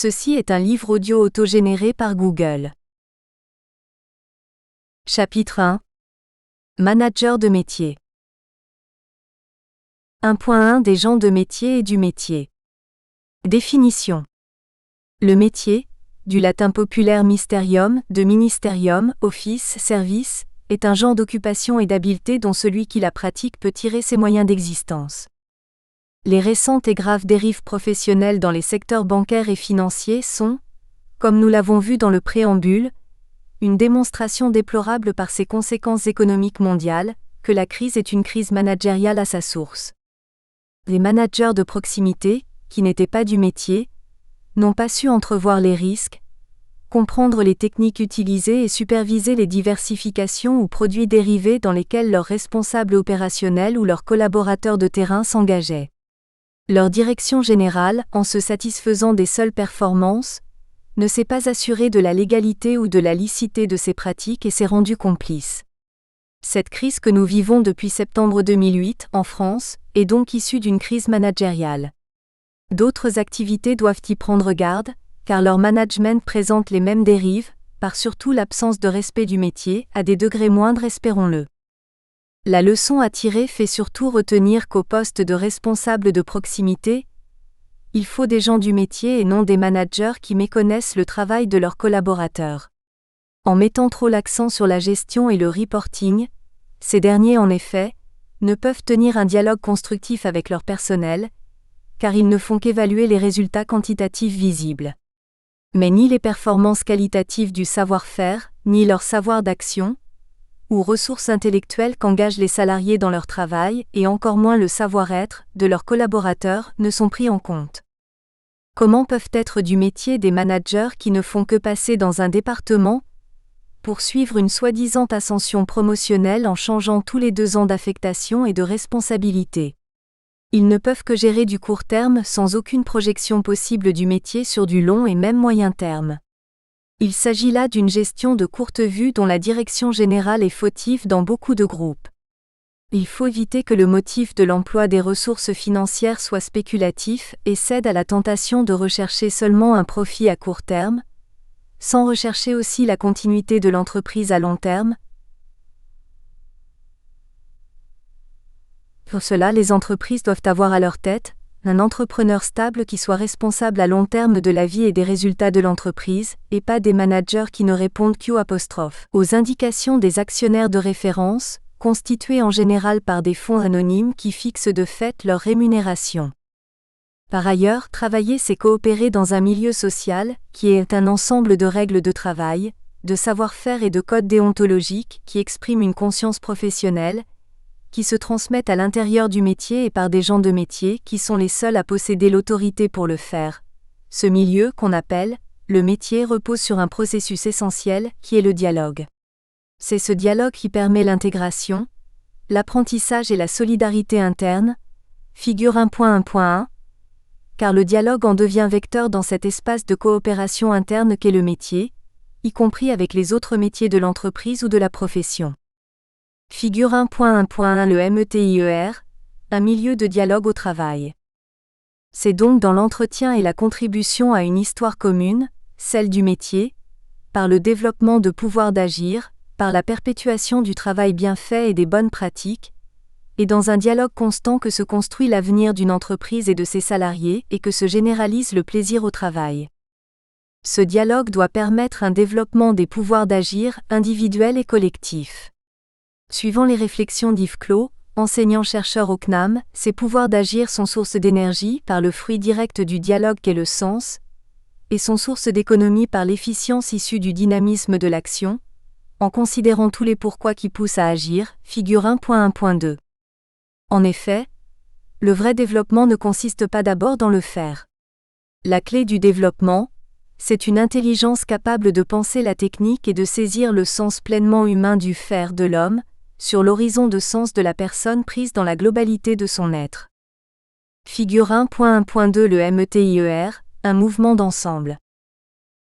Ceci est un livre audio autogénéré par Google. Chapitre 1. Manager de métier. 1.1 Des gens de métier et du métier. Définition. Le métier, du latin populaire mysterium, de ministerium, office, service, est un genre d'occupation et d'habileté dont celui qui la pratique peut tirer ses moyens d'existence. Les récentes et graves dérives professionnelles dans les secteurs bancaires et financiers sont, comme nous l'avons vu dans le préambule, une démonstration déplorable par ses conséquences économiques mondiales, que la crise est une crise managériale à sa source. Les managers de proximité, qui n'étaient pas du métier, n'ont pas su entrevoir les risques, comprendre les techniques utilisées et superviser les diversifications ou produits dérivés dans lesquels leurs responsables opérationnels ou leurs collaborateurs de terrain s'engageaient. Leur direction générale, en se satisfaisant des seules performances, ne s'est pas assurée de la légalité ou de la licité de ces pratiques et s'est rendue complice. Cette crise que nous vivons depuis septembre 2008 en France est donc issue d'une crise managériale. D'autres activités doivent y prendre garde, car leur management présente les mêmes dérives, par surtout l'absence de respect du métier, à des degrés moindres, espérons-le. La leçon à tirer fait surtout retenir qu'au poste de responsable de proximité, il faut des gens du métier et non des managers qui méconnaissent le travail de leurs collaborateurs. En mettant trop l'accent sur la gestion et le reporting, ces derniers en effet, ne peuvent tenir un dialogue constructif avec leur personnel, car ils ne font qu'évaluer les résultats quantitatifs visibles. Mais ni les performances qualitatives du savoir-faire, ni leur savoir d'action, ou ressources intellectuelles qu'engagent les salariés dans leur travail, et encore moins le savoir-être de leurs collaborateurs, ne sont pris en compte. Comment peuvent être du métier des managers qui ne font que passer dans un département pour suivre une soi-disant ascension promotionnelle en changeant tous les 2 ans d'affectation et de responsabilité? Ils ne peuvent que gérer du court terme sans aucune projection possible du métier sur du long et même moyen terme. Il s'agit là d'une gestion de courte vue dont la direction générale est fautive dans beaucoup de groupes. Il faut éviter que le motif de l'emploi des ressources financières soit spéculatif et cède à la tentation de rechercher seulement un profit à court terme, sans rechercher aussi la continuité de l'entreprise à long terme. Pour cela, les entreprises doivent avoir à leur tête un entrepreneur stable qui soit responsable à long terme de la vie et des résultats de l'entreprise, et pas des managers qui ne répondent qu'aux indications des actionnaires de référence, constitués en général par des fonds anonymes qui fixent de fait leur rémunération. Par ailleurs, travailler c'est coopérer dans un milieu social, qui est un ensemble de règles de travail, de savoir-faire et de codes déontologiques qui expriment une conscience professionnelle, qui se transmettent à l'intérieur du métier et par des gens de métier qui sont les seuls à posséder l'autorité pour le faire. Ce milieu, qu'on appelle le métier, repose sur un processus essentiel, qui est le dialogue. C'est ce dialogue qui permet l'intégration, l'apprentissage et la solidarité interne, figure 1.1.1, car le dialogue en devient vecteur dans cet espace de coopération interne qu'est le métier, y compris avec les autres métiers de l'entreprise ou de la profession. Figure 1.1.1 Le METIER, un milieu de dialogue au travail. C'est donc dans l'entretien et la contribution à une histoire commune, celle du métier, par le développement de pouvoir d'agir, par la perpétuation du travail bien fait et des bonnes pratiques, et dans un dialogue constant que se construit l'avenir d'une entreprise et de ses salariés et que se généralise le plaisir au travail. Ce dialogue doit permettre un développement des pouvoirs d'agir individuels et collectifs. Suivant les réflexions d'Yves Clos, enseignant-chercheur au CNAM, ces pouvoirs d'agir sont source d'énergie par le fruit direct du dialogue qu'est le sens, et sont source d'économie par l'efficience issue du dynamisme de l'action, en considérant tous les pourquoi qui poussent à agir, figure 1.1.2. En effet, le vrai développement ne consiste pas d'abord dans le faire. La clé du développement, c'est une intelligence capable de penser la technique et de saisir le sens pleinement humain du faire de l'homme, sur l'horizon de sens de la personne prise dans la globalité de son être. Figure 1.1.2 Le METIER, un mouvement d'ensemble.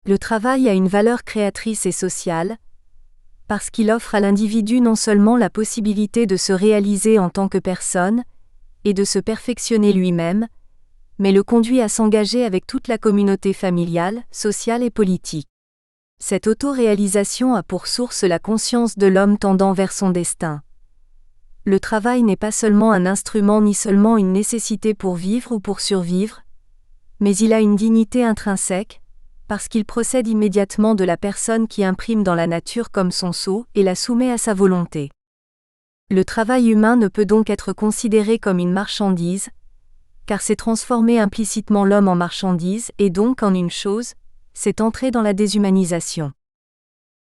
Le travail a une valeur créatrice et sociale, parce qu'il offre à l'individu non seulement la possibilité de se réaliser en tant que personne, et de se perfectionner lui-même, mais le conduit à s'engager avec toute la communauté familiale, sociale et politique. Cette autoréalisation a pour source la conscience de l'homme tendant vers son destin. Le travail n'est pas seulement un instrument ni seulement une nécessité pour vivre ou pour survivre, mais il a une dignité intrinsèque, parce qu'il procède immédiatement de la personne qui imprime dans la nature comme son sceau et la soumet à sa volonté. Le travail humain ne peut donc être considéré comme une marchandise, car c'est transformer implicitement l'homme en marchandise et donc en une chose, c'est entrer dans la déshumanisation.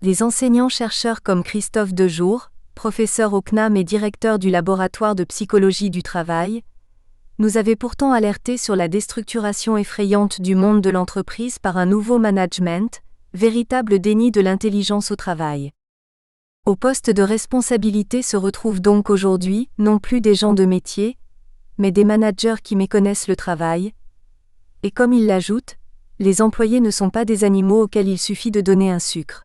Des enseignants-chercheurs comme Christophe Dejour, professeur au CNAM et directeur du laboratoire de psychologie du travail, nous avaient pourtant alertés sur la déstructuration effrayante du monde de l'entreprise par un nouveau management, véritable déni de l'intelligence au travail. Au poste de responsabilité se retrouvent donc aujourd'hui, non plus des gens de métier, mais des managers qui méconnaissent le travail. Et comme il l'ajoute, les employés ne sont pas des animaux auxquels il suffit de donner un sucre.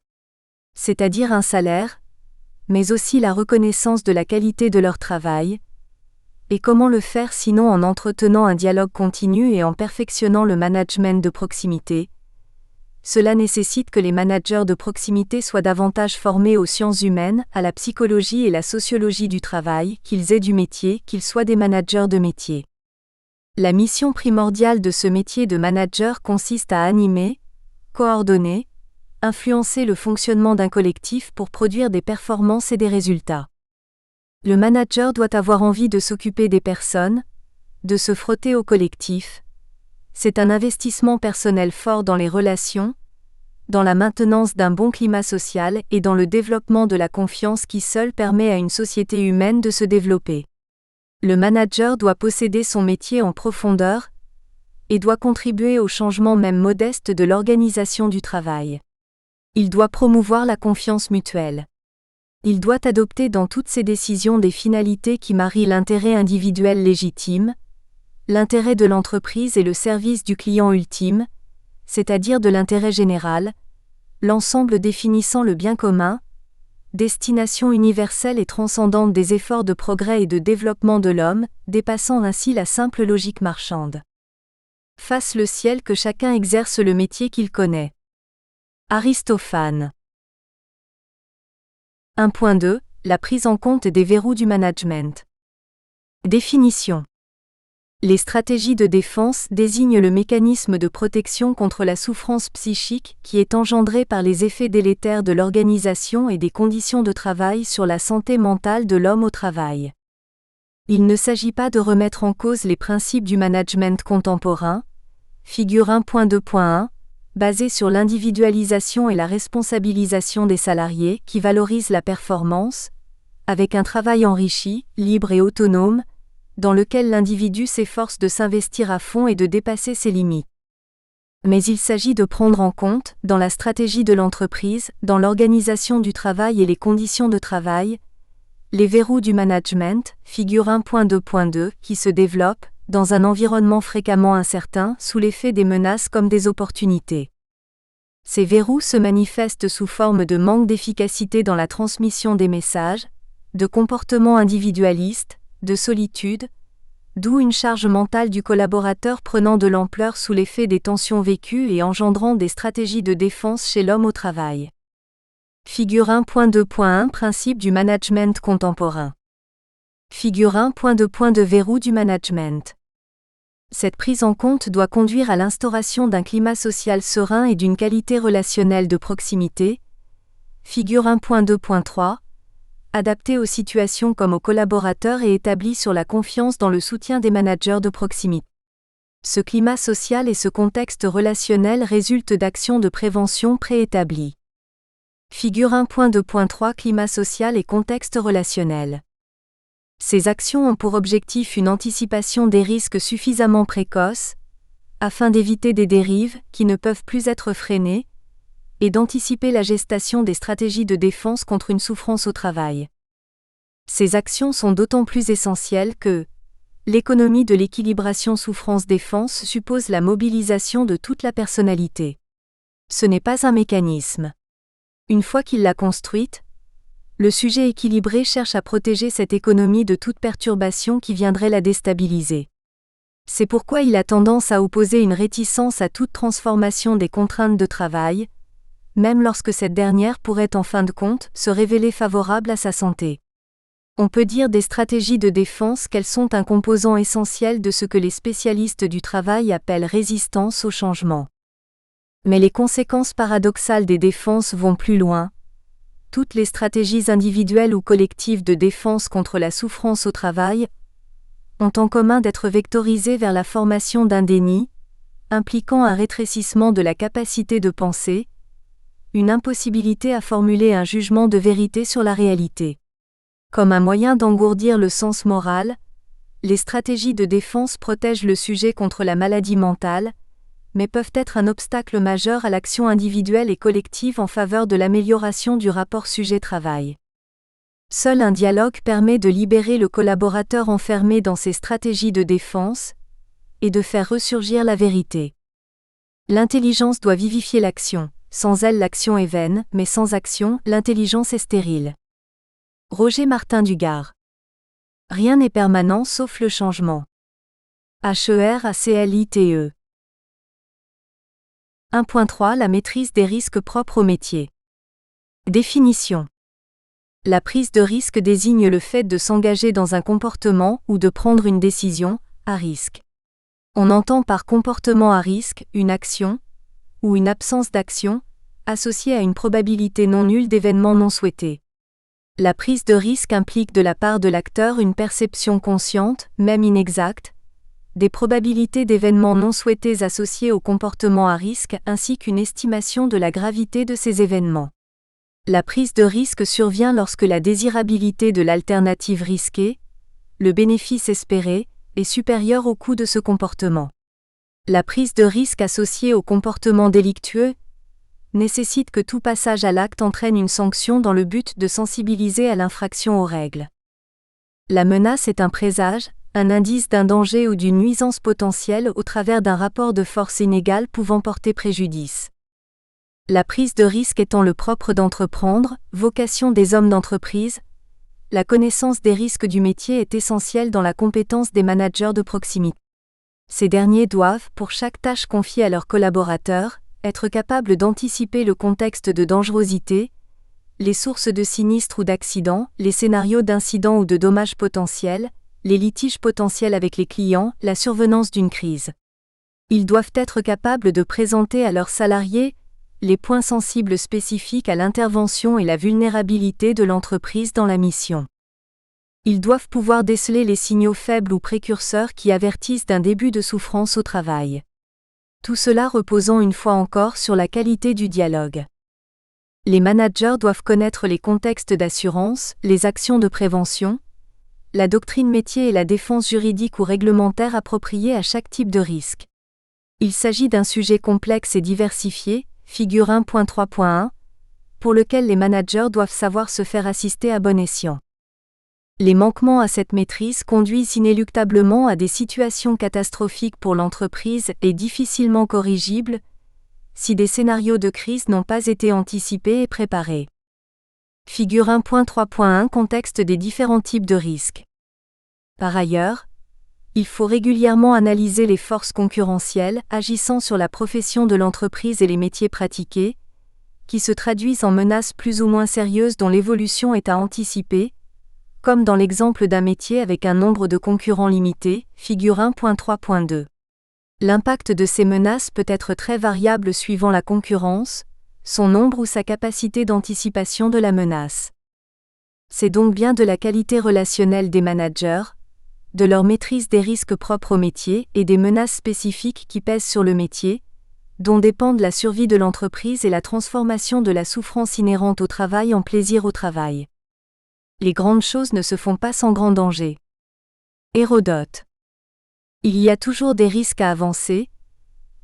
C'est-à-dire un salaire, mais aussi la reconnaissance de la qualité de leur travail. Et comment le faire sinon en entretenant un dialogue continu et en perfectionnant le management de proximité? Cela nécessite que les managers de proximité soient davantage formés aux sciences humaines, à la psychologie et la sociologie du travail, qu'ils aient du métier, qu'ils soient des managers de métier. La mission primordiale de ce métier de manager consiste à animer, coordonner, influencer le fonctionnement d'un collectif pour produire des performances et des résultats. Le manager doit avoir envie de s'occuper des personnes, de se frotter au collectif. C'est un investissement personnel fort dans les relations, dans la maintenance d'un bon climat social et dans le développement de la confiance qui seul permet à une société humaine de se développer. Le manager doit posséder son métier en profondeur et doit contribuer au changement même modeste de l'organisation du travail. Il doit promouvoir la confiance mutuelle. Il doit adopter dans toutes ses décisions des finalités qui marient l'intérêt individuel légitime, l'intérêt de l'entreprise et le service du client ultime, c'est-à-dire de l'intérêt général, l'ensemble définissant le bien commun, destination universelle et transcendante des efforts de progrès et de développement de l'homme, dépassant ainsi la simple logique marchande. Fasse le ciel que chacun exerce le métier qu'il connaît. Aristophane. 1.2 La prise en compte des verrous du management. Définition. Les stratégies de défense désignent le mécanisme de protection contre la souffrance psychique qui est engendrée par les effets délétères de l'organisation et des conditions de travail sur la santé mentale de l'homme au travail. Il ne s'agit pas de remettre en cause les principes du management contemporain, figure 1.2.1, basé sur l'individualisation et la responsabilisation des salariés qui valorise la performance, avec un travail enrichi, libre et autonome, dans lequel l'individu s'efforce de s'investir à fond et de dépasser ses limites. Mais il s'agit de prendre en compte, dans la stratégie de l'entreprise, dans l'organisation du travail et les conditions de travail, les verrous du management, figure 1.2.2, qui se développent, dans un environnement fréquemment incertain, sous l'effet des menaces comme des opportunités. Ces verrous se manifestent sous forme de manque d'efficacité dans la transmission des messages, de comportements individualistes, de solitude, d'où une charge mentale du collaborateur prenant de l'ampleur sous l'effet des tensions vécues et engendrant des stratégies de défense chez l'homme au travail. Figure 1.2.1 Principe du management contemporain. Figure 1.2.2 Verrou du management. Cette prise en compte doit conduire à l'instauration d'un climat social serein et d'une qualité relationnelle de proximité. Figure 1.2.3 Adapté aux situations comme aux collaborateurs et établi sur la confiance dans le soutien des managers de proximité. Ce climat social et ce contexte relationnel résultent d'actions de prévention préétablies. Figure 1.2.3 Climat social et contexte relationnel. Ces actions ont pour objectif une anticipation des risques suffisamment précoce, afin d'éviter des dérives qui ne peuvent plus être freinées, et d'anticiper la gestation des stratégies de défense contre une souffrance au travail. Ces actions sont d'autant plus essentielles que l'économie de l'équilibration souffrance-défense suppose la mobilisation de toute la personnalité. Ce n'est pas un mécanisme. Une fois qu'il l'a construite, le sujet équilibré cherche à protéger cette économie de toute perturbation qui viendrait la déstabiliser. C'est pourquoi il a tendance à opposer une réticence à toute transformation des contraintes de travail, même lorsque cette dernière pourrait en fin de compte se révéler favorable à sa santé. On peut dire des stratégies de défense qu'elles sont un composant essentiel de ce que les spécialistes du travail appellent résistance au changement. Mais les conséquences paradoxales des défenses vont plus loin. Toutes les stratégies individuelles ou collectives de défense contre la souffrance au travail ont en commun d'être vectorisées vers la formation d'un déni, impliquant un rétrécissement de la capacité de penser, une impossibilité à formuler un jugement de vérité sur la réalité. Comme un moyen d'engourdir le sens moral, les stratégies de défense protègent le sujet contre la maladie mentale, mais peuvent être un obstacle majeur à l'action individuelle et collective en faveur de l'amélioration du rapport sujet-travail. Seul un dialogue permet de libérer le collaborateur enfermé dans ces stratégies de défense et de faire ressurgir la vérité. L'intelligence doit vivifier l'action. Sans elle, l'action est vaine, mais sans action, l'intelligence est stérile. Roger Martin Dugard. Rien n'est permanent sauf le changement. HERACLITE. 1.3 La maîtrise des risques propres au métier. Définition. La prise de risque désigne le fait de s'engager dans un comportement ou de prendre une décision à risque. On entend par comportement à risque une action ou une absence d'action associée à une probabilité non nulle d'événements non souhaités. La prise de risque implique de la part de l'acteur une perception consciente, même inexacte, des probabilités d'événements non souhaités associés au comportement à risque ainsi qu'une estimation de la gravité de ces événements. La prise de risque survient lorsque la désirabilité de l'alternative risquée, le bénéfice espéré, est supérieure au coût de ce comportement. La prise de risque associée au comportement délictueux nécessite que tout passage à l'acte entraîne une sanction dans le but de sensibiliser à l'infraction aux règles. La menace est un présage, un indice d'un danger ou d'une nuisance potentielle au travers d'un rapport de force inégal pouvant porter préjudice. La prise de risque étant le propre d'entreprendre, vocation des hommes d'entreprise, la connaissance des risques du métier est essentielle dans la compétence des managers de proximité. Ces derniers doivent, pour chaque tâche confiée à leurs collaborateurs, être capables d'anticiper le contexte de dangerosité, les sources de sinistres ou d'accidents, les scénarios d'incidents ou de dommages potentiels, les litiges potentiels avec les clients, la survenance d'une crise. Ils doivent être capables de présenter à leurs salariés les points sensibles spécifiques à l'intervention et la vulnérabilité de l'entreprise dans la mission. Ils doivent pouvoir déceler les signaux faibles ou précurseurs qui avertissent d'un début de souffrance au travail. Tout cela reposant une fois encore sur la qualité du dialogue. Les managers doivent connaître les contextes d'assurance, les actions de prévention, la doctrine métier et la défense juridique ou réglementaire appropriée à chaque type de risque. Il s'agit d'un sujet complexe et diversifié, figure 1.3.1, pour lequel les managers doivent savoir se faire assister à bon escient. Les manquements à cette maîtrise conduisent inéluctablement à des situations catastrophiques pour l'entreprise et difficilement corrigibles, si des scénarios de crise n'ont pas été anticipés et préparés. Figure 1.3.1 Contexte des différents types de risques. Par ailleurs, il faut régulièrement analyser les forces concurrentielles agissant sur la profession de l'entreprise et les métiers pratiqués, qui se traduisent en menaces plus ou moins sérieuses dont l'évolution est à anticiper, comme dans l'exemple d'un métier avec un nombre de concurrents limité, figure 1.3.2. L'impact de ces menaces peut être très variable suivant la concurrence, son nombre ou sa capacité d'anticipation de la menace. C'est donc bien de la qualité relationnelle des managers, de leur maîtrise des risques propres au métier et des menaces spécifiques qui pèsent sur le métier, dont dépendent la survie de l'entreprise et la transformation de la souffrance inhérente au travail en plaisir au travail. Les grandes choses ne se font pas sans grand danger. Hérodote. Il y a toujours des risques à avancer,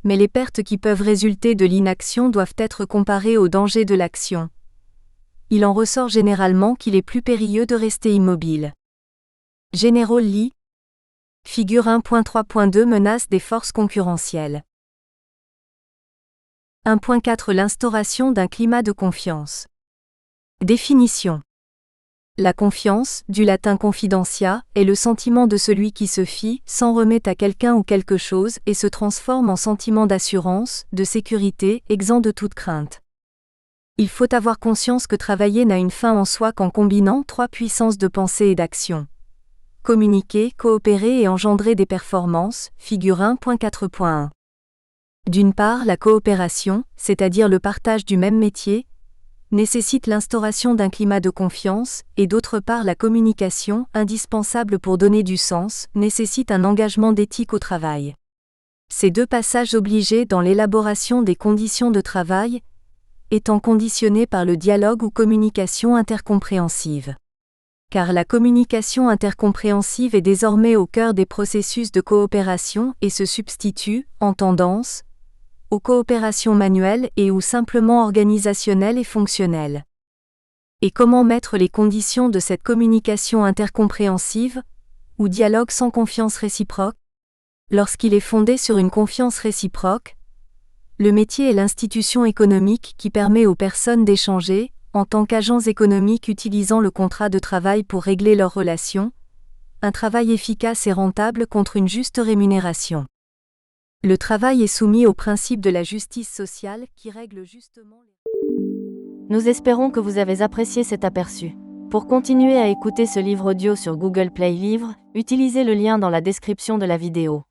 mais les pertes qui peuvent résulter de l'inaction doivent être comparées aux dangers de l'action. Il en ressort généralement qu'il est plus périlleux de rester immobile. General Lee. Figure 1.3.2 Menace des forces concurrentielles. 1.4 L'instauration d'un climat de confiance. Définition. La confiance, du latin confidentia, est le sentiment de celui qui se fie, s'en remet à quelqu'un ou quelque chose et se transforme en sentiment d'assurance, de sécurité, exempt de toute crainte. Il faut avoir conscience que travailler n'a une fin en soi qu'en combinant trois puissances de pensée et d'action. Communiquer, coopérer et engendrer des performances, figure 1.4.1. D'une part, la coopération, c'est-à-dire le partage du même métier, nécessite l'instauration d'un climat de confiance, et d'autre part la communication, indispensable pour donner du sens, nécessite un engagement d'éthique au travail. Ces deux passages obligés dans l'élaboration des conditions de travail, étant conditionnés par le dialogue ou communication intercompréhensive. Car la communication intercompréhensive est désormais au cœur des processus de coopération et se substitue, en tendance, aux coopérations manuelles et ou simplement organisationnelles et fonctionnelles. Et comment mettre les conditions de cette communication intercompréhensive, ou dialogue sans confiance réciproque? Lorsqu'il est fondé sur une confiance réciproque, le métier est l'institution économique qui permet aux personnes d'échanger, en tant qu'agents économiques utilisant le contrat de travail pour régler leurs relations, un travail efficace et rentable contre une juste rémunération. Le travail est soumis au principe de la justice sociale qui règle justement les... Nous espérons que vous avez apprécié cet aperçu. Pour continuer à écouter ce livre audio sur Google Play Livres, utilisez le lien dans la description de la vidéo.